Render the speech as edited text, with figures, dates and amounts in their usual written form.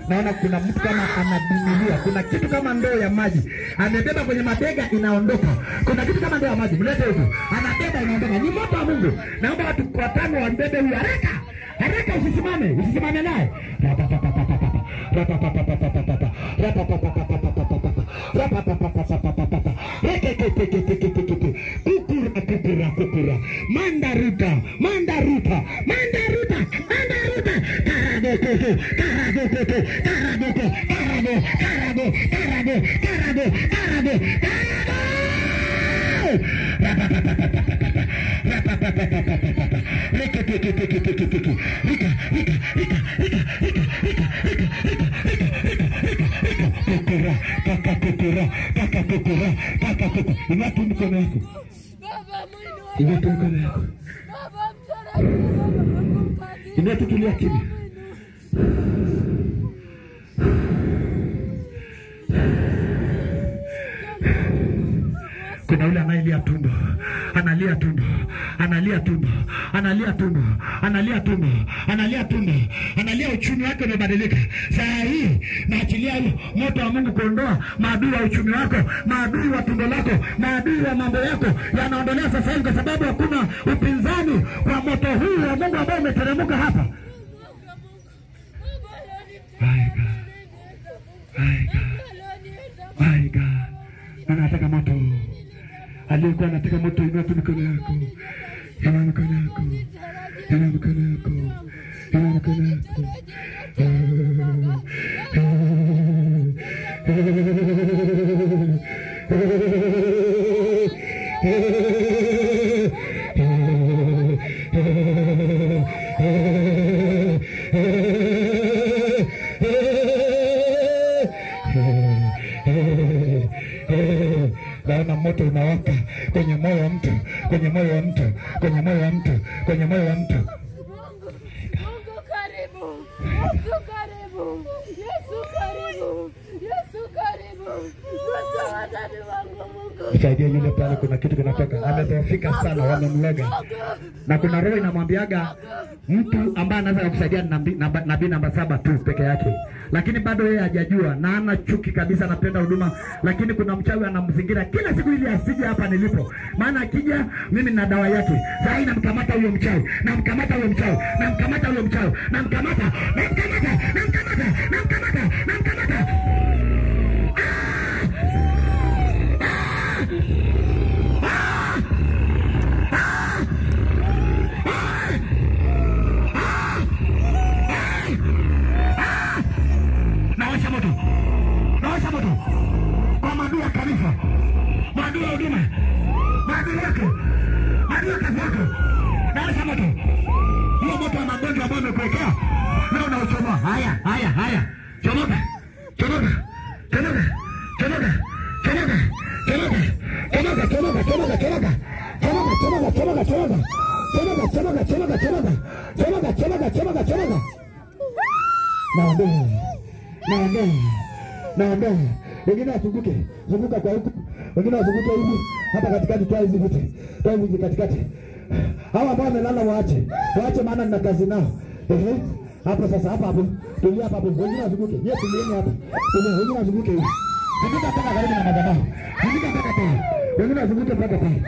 Naona kuna mtu kama anadimilia, kuna kitu kama ndoo ya maji amebeba kwenye mabega inaondoka. Kuna kitu kama ndoo ya maji, mlete huko, anabeba inaondoka. Ni moto wa Mungu. Naomba watu watano wambebe huyu haraka. Haraka, usisimame naye. Kukura. Mandaruta. Inatutulia kimya. Kuna yule analia tumbo, analia uchumi wake umebadilika. Saa hii naachilia moto wa Mungu kuondoa maadui wa uchumi wako, maadui wa tumbo lako, maadui wa mambo yako yanaondolewa sasa hivi, kwa sababu hakuna upinzani kwa moto huu wa Mungu ambao umeteremka hapa. My God. Anataka moto. Aliyekuwa anataka moto, inua tu mikono yako. Naona moto unawaka kwenye moyo wa mtu. Msaidia yule pale, kuna kitu kinatoka. Amedhoofika sana, wamemloga. Na kuna roho inamwambiaga mtu ambaye anaweza kukusaidia nabii namba 7 tu peke yake. Lakini bado yeye hajajua na ana chuki kabisa, anapenda huduma, lakini kuna mchawi anamzingira kila siku ili asije hapa nilipo. Maana akija mimi na dawa yake. Sasa namkamata huyo mchawi. Namkamata. Nawasha moto. Kwa maadui ya kanisa, maadui ya huduma, maadui yake, maadui ya kazi yako. Nawasha moto. Huo moto wa magonjwa ambao umekuwekea leo unauchomoa. Haya. Chomoka. Naomba. Wengine zunguka kwa huku. Wengine wazunguke hivi. Hapa katikati toa hizi katikati. Hawa ambao wamelala waache maana nina kazi nao. Hapo sasa hapo. Tulia hapo. Wengine wazunguke. Yeye tulieni hapa. Wengine wazunguke hivi. Wengine mpaka karibu na madhabahu. Wengine wazunguke mpaka pale.